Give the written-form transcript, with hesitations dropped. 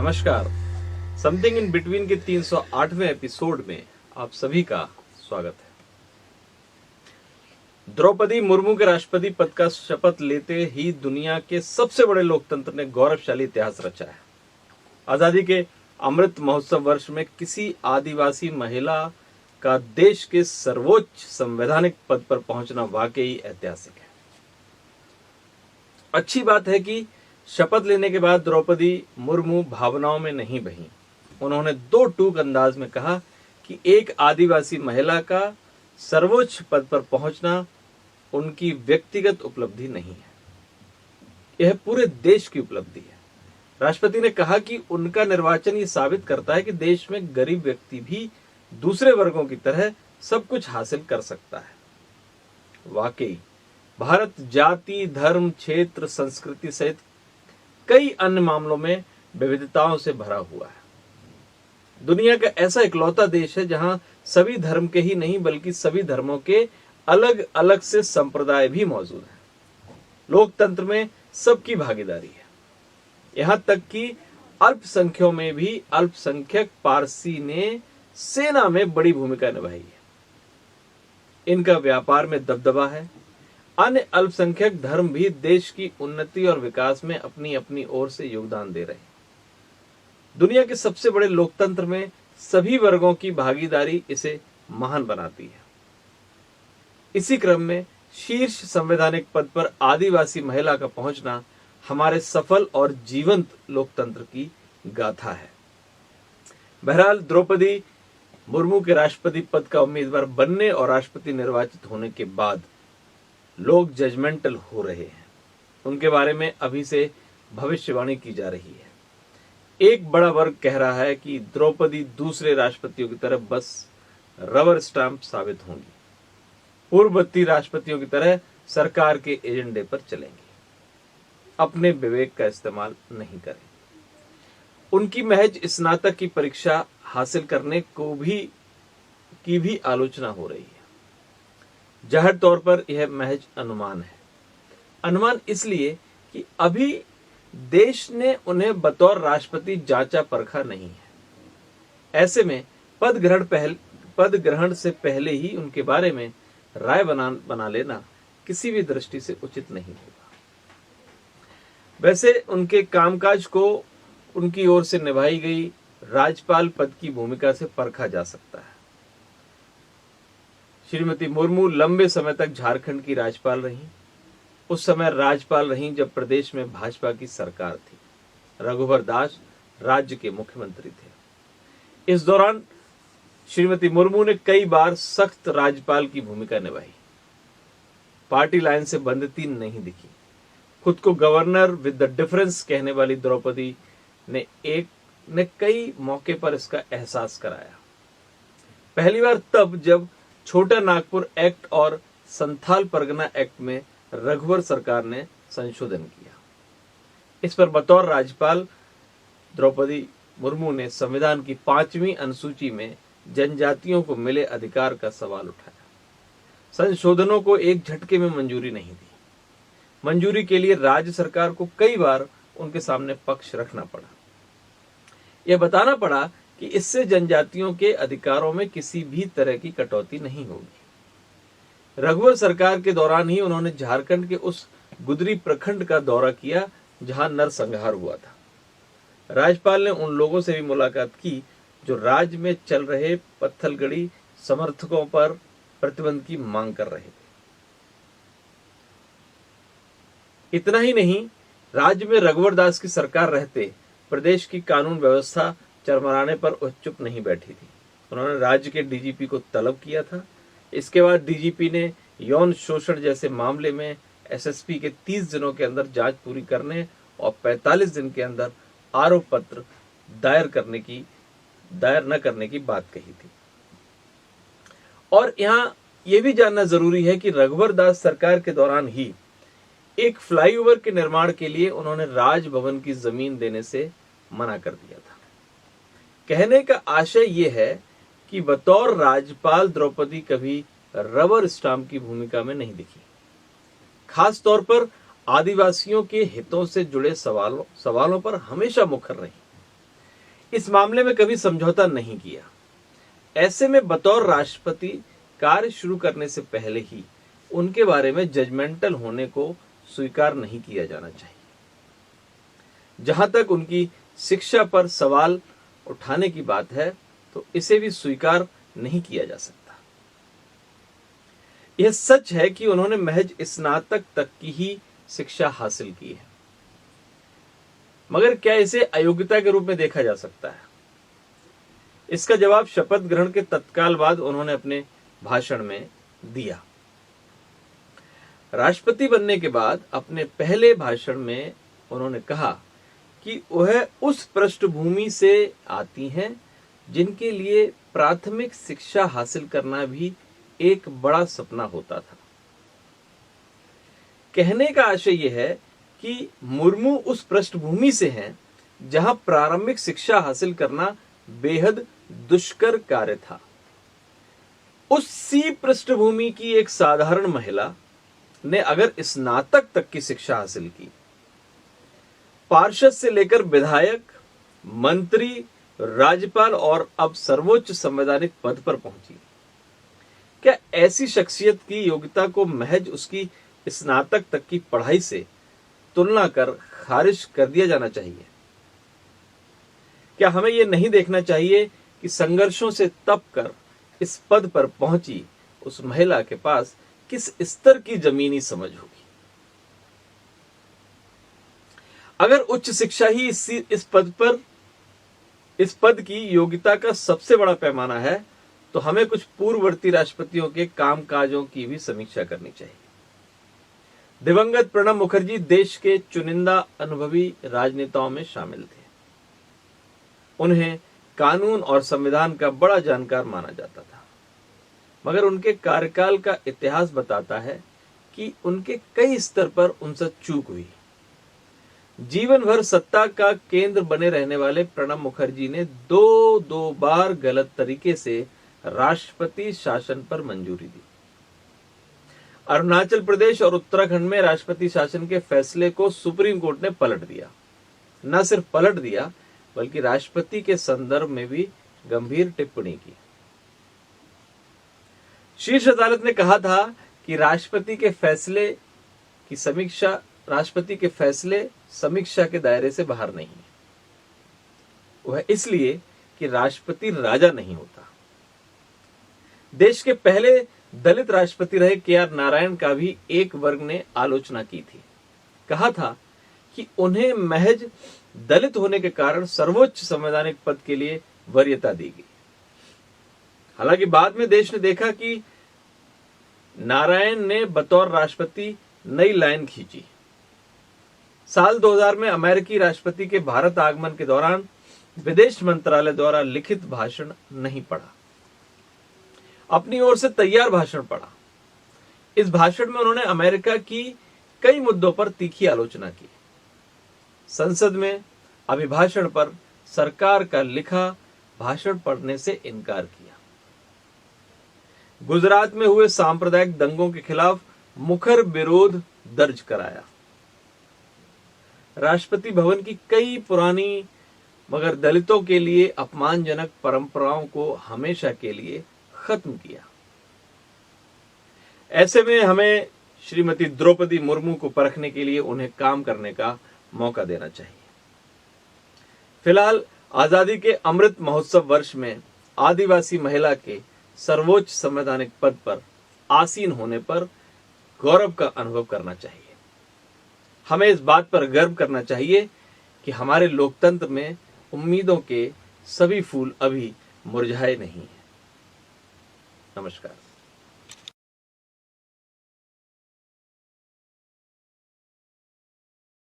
नमस्कार। Something in between के 308वें episode में आप सभी का स्वागत है। द्रौपदी मुर्मू के राष्ट्रपति पद का शपथ लेते ही दुनिया के सबसे बड़े लोकतंत्र ने गौरवशाली इतिहास रचा है। आजादी के अमृत महोत्सव वर्ष में किसी आदिवासी महिला का देश के सर्वोच्च संवैधानिक पद पर पहुंचना वाकई ऐतिहासिक है। अच्छी बात है कि शपथ लेने के बाद द्रौपदी मुर्मू भावनाओं में नहीं बही। उन्होंने दो टूक अंदाज में कहा कि एक आदिवासी महिला का सर्वोच्च पद पर पहुंचना उनकी व्यक्तिगत उपलब्धि नहीं है, यह पूरे देश की उपलब्धि है। राष्ट्रपति ने कहा कि उनका निर्वाचन ये साबित करता है कि देश में गरीब व्यक्ति भी दूसरे वर्गों की तरह सब कुछ हासिल कर सकता है। वाकई भारत जाति, धर्म, क्षेत्र, संस्कृति सहित कई अन्य मामलों में विविधताओं से भरा हुआ है। दुनिया का ऐसा इकलौता देश है जहां सभी धर्म के ही नहीं बल्कि सभी धर्मों के अलग अलग से संप्रदाय भी मौजूद हैं। लोकतंत्र में सबकी भागीदारी है, यहां तक कि अल्पसंख्यों में भी अल्पसंख्यक पारसी ने सेना में बड़ी भूमिका निभाई है। इनका व्यापार में दबदबा है। अन्य अल्पसंख्यक धर्म भी देश की उन्नति और विकास में अपनी अपनी ओर से योगदान दे रहे हैं। दुनिया के सबसे बड़े लोकतंत्र में सभी वर्गों की भागीदारी इसे महान बनाती है। इसी क्रम में शीर्ष संवैधानिक पद पर आदिवासी महिला का पहुंचना हमारे सफल और जीवंत लोकतंत्र की गाथा है। बहरहाल द्रौपदी मुर्मू के राष्ट्रपति पद का उम्मीदवार बनने और राष्ट्रपति निर्वाचित होने के बाद लोग जजमेंटल हो रहे हैं। उनके बारे में अभी से भविष्यवाणी की जा रही है। एक बड़ा वर्ग कह रहा है कि द्रौपदी दूसरे राष्ट्रपतियों की तरह बस रबर स्टैंप साबित होंगी, पूर्ववर्ती राष्ट्रपतियों की तरह सरकार के एजेंडे पर चलेंगी, अपने विवेक का इस्तेमाल नहीं करें। उनकी महज स्नातक की परीक्षा हासिल करने की भी आलोचना हो रही है। जाहिर तौर पर यह महज अनुमान है। अनुमान इसलिए कि अभी देश ने उन्हें बतौर राष्ट्रपति जांचा परखा नहीं है। ऐसे में पद ग्रहण से पहले ही उनके बारे में राय बना लेना किसी भी दृष्टि से उचित नहीं होगा। वैसे उनके कामकाज को उनकी ओर से निभाई गई राज्यपाल पद की भूमिका से परखा जा सकता है। श्रीमती मुर्मू लंबे समय तक झारखंड की राज्यपाल रहीं। उस समय राज्यपाल रहीं जब प्रदेश में भाजपा की सरकार थी। रघुवर दास राज्य के मुख्यमंत्री थे। इस दौरान श्रीमती मुर्मू ने कई बार सख्त राज्यपाल की भूमिका निभाई। पार्टी लाइन से बंधती नहीं दिखी। खुद को गवर्नर विद द डिफरेंस कहने वाली द्रौपदी ने कई मौके पर इसका एहसास कराया। पहली बार तब जब छोटा नागपुर एक्ट और संथाल परगना एक्ट में रघुवर सरकार ने संशोधन किया। इस पर बतौर राज्यपाल द्रौपदी मुर्मू ने संविधान की 5वीं अनुसूची में जनजातियों को मिले अधिकार का सवाल उठाया। संशोधनों को एक झटके में मंजूरी नहीं दी। मंजूरी के लिए राज्य सरकार को कई बार उनके सामने पक्ष रखना पड़ा। यह बताना पड़ा कि इससे जनजातियों के अधिकारों में किसी भी तरह की कटौती नहीं होगी। रघुवर सरकार के दौरान ही उन्होंने झारखंड के उस गुदरी प्रखंड का दौरा किया जहां नरसंहार हुआ था। राज्यपाल ने उन लोगों से भी मुलाकात की जो राज्य में चल रहे पत्थलगड़ी समर्थकों पर प्रतिबंध की मांग कर रहे थे। इतना ही नहीं, राज्य में रघुवर दास की सरकार रहते प्रदेश की कानून व्यवस्था चरमराने पर चुप नहीं बैठी थी। उन्होंने राज्य के डीजीपी को तलब किया था। इसके बाद डीजीपी ने यौन शोषण जैसे मामले में एसएसपी के 30 दिनों के अंदर जांच पूरी करने और 45 दिन के अंदर आरोप पत्र दायर न करने की बात कही थी। और यहां यह भी जानना जरूरी है कि रघुवर दास सरकार के दौरान ही एक फ्लाईओवर के निर्माण के लिए उन्होंने राजभवन की जमीन देने से मना कर दिया था। कहने का आशय यह है कि बतौर राज्यपाल द्रौपदी कभी रबर स्टाम्प की भूमिका में नहीं दिखी। खास तौर पर आदिवासियों के हितों से जुड़े सवालों पर हमेशा मुखर रही। इस मामले में कभी समझौता नहीं किया। ऐसे में बतौर राष्ट्रपति कार्य शुरू करने से पहले ही उनके बारे में जजमेंटल होने को स्वीकार नहीं किया जाना चाहिए। जहां तक उनकी शिक्षा पर सवाल उठाने की बात है तो इसे भी स्वीकार नहीं किया जा सकता। यह सच है कि उन्होंने महज स्नातक तक की ही शिक्षा हासिल की है, मगर क्या इसे अयोग्यता के रूप में देखा जा सकता है? इसका जवाब शपथ ग्रहण के तत्काल बाद उन्होंने अपने भाषण में दिया। राष्ट्रपति बनने के बाद अपने पहले भाषण में उन्होंने कहा कि वह उस पृष्ठभूमि से आती हैं जिनके लिए प्राथमिक शिक्षा हासिल करना भी एक बड़ा सपना होता था। कहने का आशय यह है कि मुर्मू उस पृष्ठभूमि से हैं जहां प्रारंभिक शिक्षा हासिल करना बेहद दुष्कर कार्य था। उसी पृष्ठभूमि की एक साधारण महिला ने अगर स्नातक तक की शिक्षा हासिल की, पार्षद से लेकर विधायक, मंत्री, राज्यपाल और अब सर्वोच्च संवैधानिक पद पर पहुंची, क्या ऐसी शख्सियत की योग्यता को महज उसकी स्नातक तक की पढ़ाई से तुलना कर खारिज कर दिया जाना चाहिए? क्या हमें यह नहीं देखना चाहिए कि संघर्षों से तप कर इस पद पर पहुंची उस महिला के पास किस स्तर की जमीनी समझ होगी? अगर उच्च शिक्षा ही इस पद की योग्यता का सबसे बड़ा पैमाना है तो हमें कुछ पूर्ववर्ती राष्ट्रपतियों के कामकाजों की भी समीक्षा करनी चाहिए। दिवंगत प्रणब मुखर्जी देश के चुनिंदा अनुभवी राजनेताओं में शामिल थे। उन्हें कानून और संविधान का बड़ा जानकार माना जाता था, मगर उनके कार्यकाल का इतिहास बताता है कि उनके कई स्तर पर उनसे चूक हुई। जीवन भर सत्ता का केंद्र बने रहने वाले प्रणब मुखर्जी ने दो बार गलत तरीके से राष्ट्रपति शासन पर मंजूरी दी। अरुणाचल प्रदेश और उत्तराखंड में राष्ट्रपति शासन के फैसले को सुप्रीम कोर्ट ने पलट दिया। न सिर्फ पलट दिया बल्कि राष्ट्रपति के संदर्भ में भी गंभीर टिप्पणी की। शीर्ष अदालत ने कहा था कि राष्ट्रपति के फैसले समीक्षा के दायरे से बाहर नहीं है। वह इसलिए कि राष्ट्रपति राजा नहीं होता। देश के पहले दलित राष्ट्रपति रहे के.आर. नारायण का भी एक वर्ग ने आलोचना की थी। कहा था कि उन्हें महज दलित होने के कारण सर्वोच्च संवैधानिक पद के लिए वरीयता दी गई। हालांकि बाद में देश ने देखा कि नारायण ने बतौर राष्ट्रपति नई लाइन खींची। साल 2000 में अमेरिकी राष्ट्रपति के भारत आगमन के दौरान विदेश मंत्रालय द्वारा लिखित भाषण नहीं पढ़ा, अपनी ओर से तैयार भाषण पढ़ा। इस भाषण में उन्होंने अमेरिका की कई मुद्दों पर तीखी आलोचना की। संसद में अभिभाषण पर सरकार का लिखा भाषण पढ़ने से इनकार किया। गुजरात में हुए सांप्रदायिक दंगों के खिलाफ मुखर विरोध दर्ज कराया। राष्ट्रपति भवन की कई पुरानी मगर दलितों के लिए अपमानजनक परंपराओं को हमेशा के लिए खत्म किया। ऐसे में हमें श्रीमती द्रौपदी मुर्मू को परखने के लिए उन्हें काम करने का मौका देना चाहिए। फिलहाल आजादी के अमृत महोत्सव वर्ष में आदिवासी महिला के सर्वोच्च संवैधानिक पद पर आसीन होने पर गौरव का अनुभव करना चाहिए। हमें इस बात पर गर्व करना चाहिए कि हमारे लोकतंत्र में उम्मीदों के सभी फूल अभी मुरझाए नहीं हैं। नमस्कार।